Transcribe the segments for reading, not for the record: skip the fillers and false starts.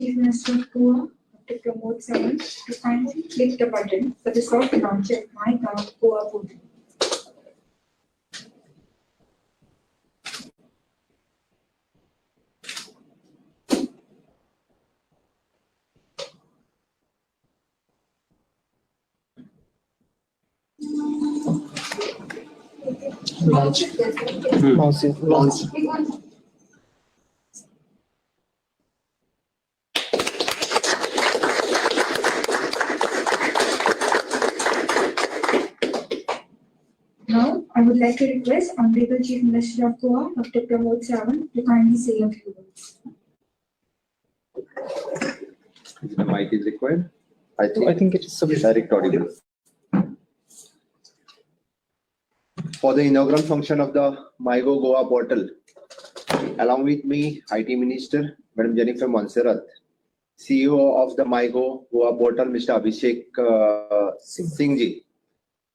Chief Minister of Goa, Dr. Pramod Sawant, to kindly click the button for the soft launch at MyGov Goa portal. Launch. Now, I would like to request Honorable Chief Minister of Goa, Dr. Pramod Sawant, to kindly say a few words. The mic is required. I think it is sufficient. Direct audible. For the inaugural function of the MyGo Goa portal, along with me, IT Minister, Madam Jennifer Monserrat, CEO of the MyGo Goa portal, Mr. Abhishek Singh Ji,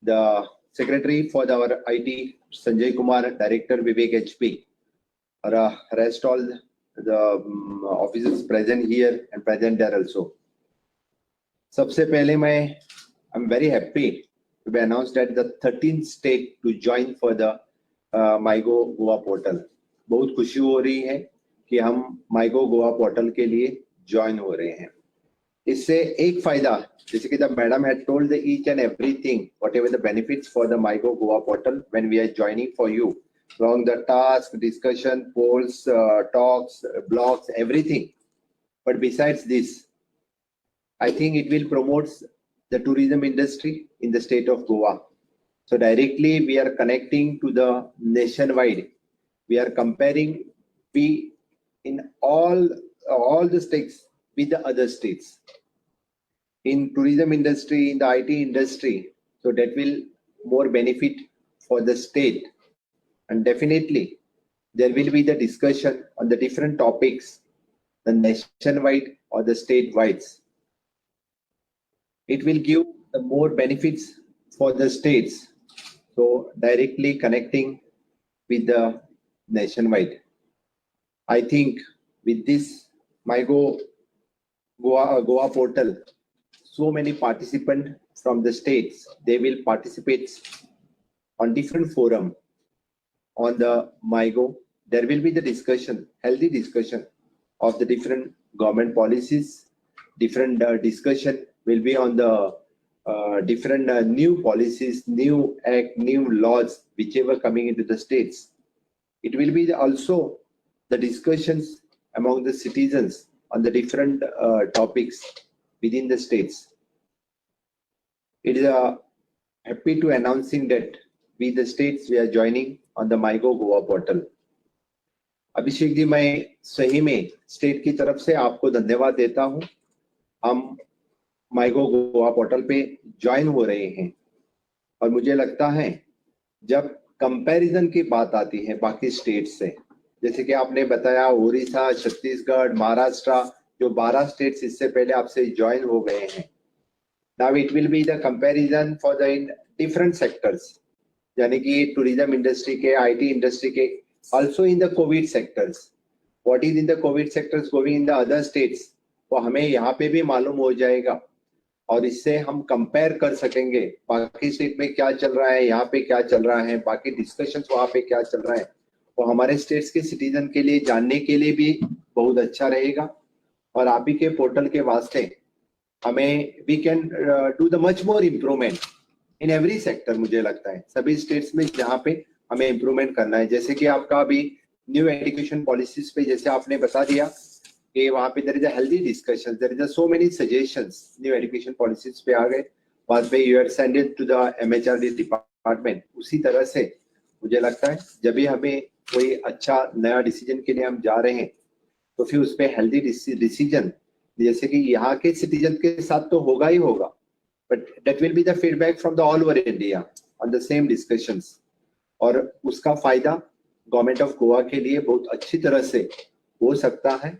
the Secretary for our IT, Sanjay Kumar, Director Vivek HP, rest all the officers present here and present there also. सबसे पहले I'm very happy to be announced that the 13th state to join for the MyGo Goa portal. बहुत खुशी हो रही है कि हम MyGo Goa portal के लिए join हो रहे हैं. इससे एक फायदा, जैसे कि the madam had told the each and everything, whatever the benefits for the MyGo Goa portal when we are joining for you, along the task, discussion, polls, talks, blogs, everything. But besides this, I think it will promote the tourism industry in the state of Goa. So directly we are connecting to the nationwide. We are comparing in all the states with the other states. In tourism industry, in the IT industry, so that will more benefit for the state. And definitely there will be the discussion on the different topics, the nationwide or the statewide. It will give the more benefits for the states. So directly connecting with the nationwide. I think with this MyGo Goa portal, so many participants from the states, they will participate on different forum on the MyGo. There will be the discussion, healthy discussion of the different government policies. Different discussion will be on the different new policies, new act, new laws, whichever coming into the states. It will be also the discussions among the citizens on the different topics within the states. It is happy to announcing that we the states we are joining on the MyGo Goa portal. Abhishek ji, मैं सही में state की तरफ से आपको धन्यवाद देता हूं. हम MyGo गोवा पोर्टल पे ज्वाइन हो रहे हैं और मुझे लगता है जब कंपैरिजन की बात आती है बाकी स्टेट से, जैसे कि आपने बताया उड़ीसा, छत्तीसगढ़, महाराष्ट्र, जो 12 स्टेट्स इससे पहले आपसे ज्वाइन हो गए हैं. Now it will be the comparison for the different sectors, यानी कि टूरिज्म इंडस्ट्री के, आईटी इंडस्ट्री के, also in the COVID sectors. What is in the COVID sectors going in the other states, वो हमें यहाँ पे भी मालूम हो जाएगा और इससे हम कंपेयर कर सकेंगे बाकी स्टेट में क्या चल रहा है, यहाँ पे क्या चल रहा है, बाकी डिस्कशंस वहाँ पे क्या चल रहा है. वो हमारे स्टेट्स के सिटीजन के लिए जानने के लिए भी बहुत अच्छा रहेगा. और आप ही के पोर्टल के वास्ते हमें we can do the much more improvement in every sector. मुझे लगता है सभी स्टेट्स में जहाँ पे हमें इम्प्रूवमेंट करना है. जैसे कि आपका अभी न्यू एजुकेशन पॉलिसीज पे जैसे आपने बता दिया कि वहाँ पे there is a healthy discussion, there is so many suggestions new education policies पे आ गए. बाद में you are send it to the MHRD department. उसी तरह से मुझे लगता है जब भी हमें कोई अच्छा नया डिसीजन के लिए हम जा रहे हैं तो फिर उस पर हेल्दी डिसीजन, जैसे कि यहाँ के सिटीजन के साथ तो होगा ही होगा, but that will be the feedback from the all over India on the same discussions. और उसका फायदा गवर्नमेंट ऑफ गोवा के लिए बहुत अच्छी तरह से हो सकता है.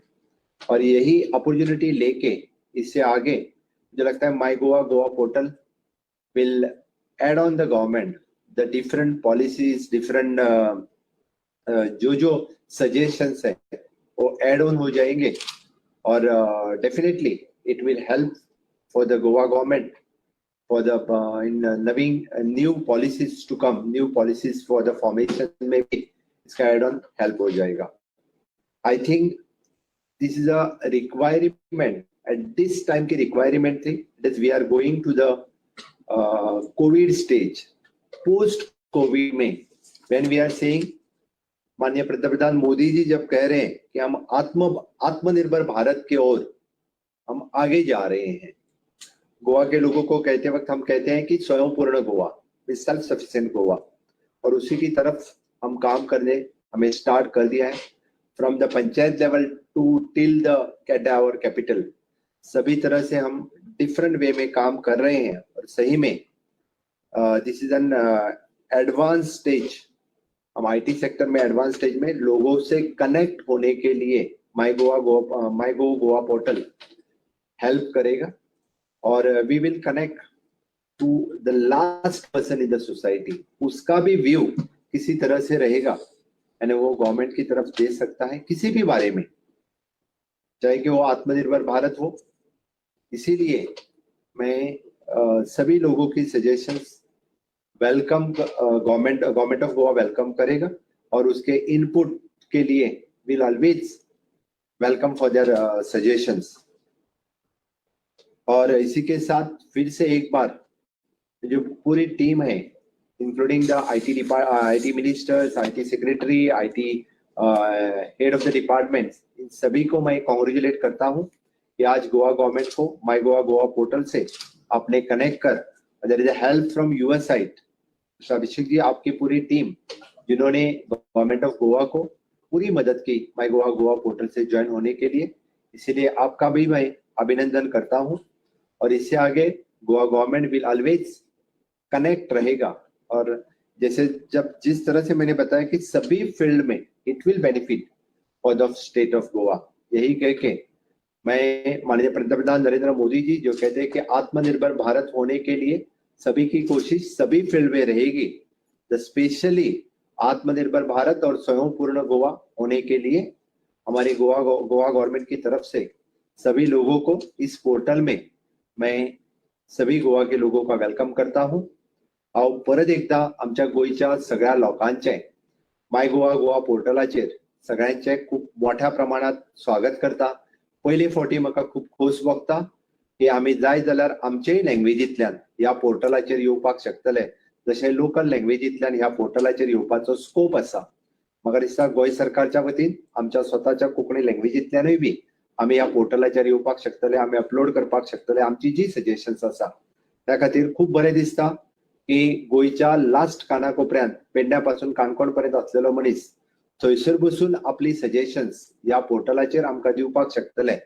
और यही अपॉर्चुनिटी लेके इससे आगे मुझे लगता है MyGo Goa portal will add on the government the different policies, different जो सजेशंस है वो एड ऑन हो जाएंगे or definitely it will help for the Goa government for the new policies to come, new policies for the formation में भी इसका add on help हो जाएगा. I think this is a requirement at this time की requirement थी that we are going to the COVID stage, post COVID में when we are saying माननीय पंतप्रधान मोदी जी जब कह रहे हैं कि हम आत्मनिर्भर भारत की ओर हम आगे जा रहे हैं, गोवा के लोगों को कहते वक्त हम कहते हैं कि स्वयंपूर्ण गोवा, सेल्फ सफिशिएंट गोवा, और उसी की तरफ हम काम करने हमें स्टार्ट कर दिया है. From the panchayat level to till the कैटावर कैपिटल, सभी तरह से हम डिफरेंट वे में काम कर रहे हैं. और सही में this is an advance stage. हम आईटी सेक्टर में एडवांस स्टेज में लोगों से कनेक्ट होने के लिए माई गोवा पोर्टल हेल्प करेगा. और we will connect to the last person in the society. उसका भी व्यू किसी तरह से रहेगा यानी वो गवर्नमेंट की तरफ दे सकता है किसी भी बारे में, चाहे कि वो आत्मनिर्भर भारत हो. इसीलिए मैं सभी लोगों की suggestions welcome, government of Goa welcome करेगा और उसके इनपुट के लिए will always welcome for their suggestions. और इसी के साथ फिर से एक बार जो पूरी टीम है including the IT ministers, IT secretary, IT head of the department, इन सभी को मैं कॉन्ग्रेचुलेट करता हूं कि आज गोवा गवर्नमेंट को माई गोवा पोर्टल से आपने कनेक्ट कर, there is a help from your side. Abhishek ji, आपकी पूरी टीम जिन्होंने गवर्नमेंट ऑफ गोवा को पूरी मदद की माई गोवा पोर्टल से ज्वाइन होने के लिए, इसीलिए आपका भी मैं अभिनंदन करता हूं. और इससे आगे Goa government will always connect रहेगा. और जैसे जिस तरह से मैंने बताया कि सभी फील्ड में it will benefit for the state of Goa, यही कह के मैं माननीय पंतप्रधान नरेंद्र मोदी जी जो कहते हैं कि आत्मनिर्भर भारत होने के लिए सभी की कोशिश सभी फील्ड में रहेगी, स्पेशली आत्मनिर्भर भारत और स्वयंपूर्ण गोवा होने के लिए हमारी गोवा गवर्नमेंट की तरफ से सभी लोगों को इस पोर्टल में मैं सभी गोवा के लोगों का वेलकम करता हूं. हांव परत एकदा आमच्या गोयच्या सगळ्या लोकांचे माय गोवा पोर्टलाचेर सगळ्यांचे खूप मोठ्या प्रमाणात स्वागत करता. पयली फावटी म्हाका खूप खोस भोगता की आमी जाय जाल्यार आमचेय लँग्वेजींतल्यान ह्या पोर्टलाचेर येवपाक शकतले. जशें लोकल लँग्वेजींतल्यान ह्या पोर्टलाचेर येवपाचो स्कोप आसा. म्हाका दिसता गोंय सरकारच्या वतीन आमच्या स्वताच्या कोंकणी लँग्वेजींतल्यानूय बी आमी ह्या पोर्टलाचेर येवपाक शकतले, आमी अपलोड करपाक शकतले आमची जी सजेशन्स आसा. त्या खातीर खूप बरें दिसता की गोंयच्या लास्ट कानाकोपऱ्यान पेडण्या पासून काणकोण पर्यंत असलेलो मनीस थंयसर बसून आपली सजेशन्स ह्या पोर्टलाचेर आमकां दिवपाक शकतले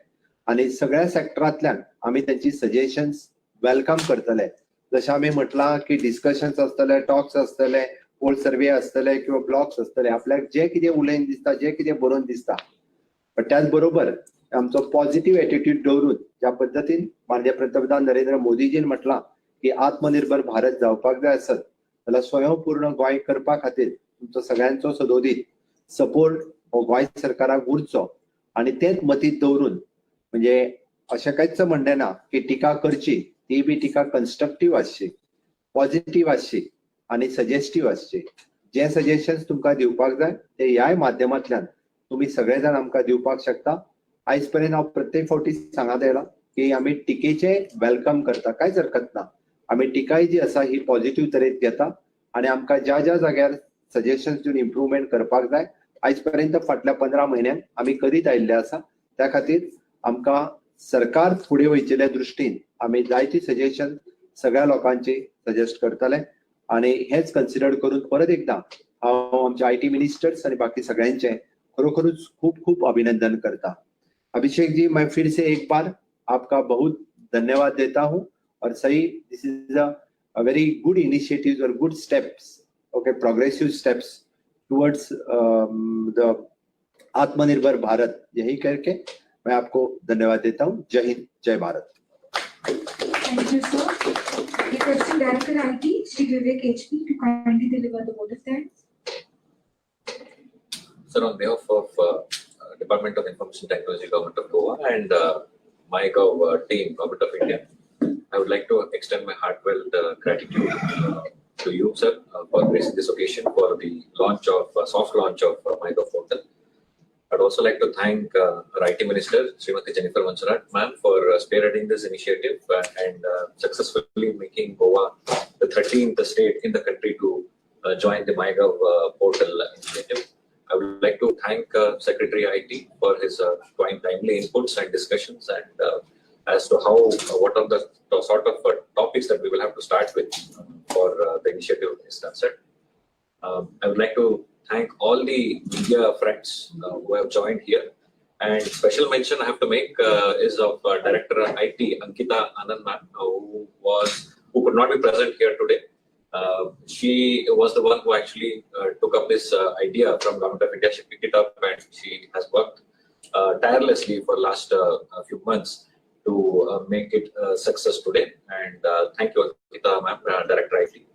आनी सगळ्या सेक्टरांतल्यान आमी त्यांची सजेशन्स वेलकम करतले. जशें आमी म्हटलां की डिस्कशन्स आसतले, टॉक्स आसतले, पोल सर्वे आसतले किंवा ब्लॉग्स आसतले, आपल्याक जे कितें उलयन दिसता, जे कितें बरोवन दिसता, पण त्याच बरोबर आमचो पॉझिटिव्ह एटिट्यूड दवरून ज्या पद्दतीन माननीय पंतप्रधान नरेंद्र मोदीजीन म्हटलां की आत्मनिर्भर भारत जावपाक जाय आसत जाल्यार स्वयंपूर्ण गोंय करपा खातीर तुमचो सगळ्यांचो सदोदीत सपोर्ट हो गोंय सरकाराक उरचो. आनी तेच मतींत दवरून म्हणजे अशें कांयच म्हणणें ना की टिका करची, ती बी टिका कन्स्ट्रक्टीव आसची, पॉझिटिव्ह आसची आनी सजेस्टीव आसची. जे सजेशन्स तुमकां दिवपाक जाय ते ह्याय माध्यमांतल्यान तुमी सगळे जाण आमकां दिवपाक शकता. आयज पर्यंत हांव प्रत्येक फावटी सांगत आयला की आमी टिकेचे वेलकम करता, कांयच हरकत ना. आमी टिकाय जी आसा ही पॉझिटिव्ह तरेन घेता आनी आमकां ज्या ज्या जाग्यार सजेशन्स दिवन इम्प्रुवमेंट करपाक जाय आयज पर्यंत फाटल्या 15 म्हयन्यांत आमी करीत आयिल्ले आसा. त्या खातीर आमकां सरकार फुडें वयचेल्या दृश्टीन आमी जायती सजेशन सगळ्या लोकांची सजेस्ट करतले आनी हेच कन्सिडर करून परत एकदा हांव आमच्या आयटी मिनिस्टर्स आनी बाकी सगळ्यांचे खरोखरूच खूप खूप अभिनंदन करता. अभिषेक जी, मैं फिर से एक बार आपका बहुत धन्यवाद देता हूं और सही this is a very good initiatives और good steps, okay, progressive steps towards the Atmanirbhar Bharat. यही करके मैं आपको धन्यवाद देता हूं. जय हिंद, जय Bharat. Thank you, sir. Requesting Director IT, Shri Vivek HP, to kindly deliver the vote of thanks. Sir, on behalf of Department of Information Technology, Government of Goa, and MyGov team, Government of India. I would like to extend my heartfelt gratitude to you, sir, for gracing this occasion for the launch of soft launch of MyGov portal. I'd also like to thank our IT Minister, Srimati Jennifer Mansurat, ma'am, for spearheading this initiative and successfully making Goa the 13th state in the country to join the MyGov portal initiative. I would like to thank Secretary IT for his timely inputs and discussions, and as to what are the sort of topics that we will have to start with for the initiative is concerned. I would like to thank all the media friends who have joined here. And special mention I have to make is of Director IT Ankita Anand ma'am, who could not be present here today. She was the one who actually took up this idea from Government of India. She picked it up and she has worked tirelessly for last few months to make it a success today. And thank you, Ankita ma'am, Director IT.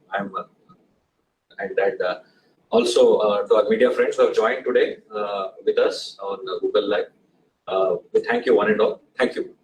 Also to our media friends who have joined today with us on Google Live. We thank you one and all. Thank you.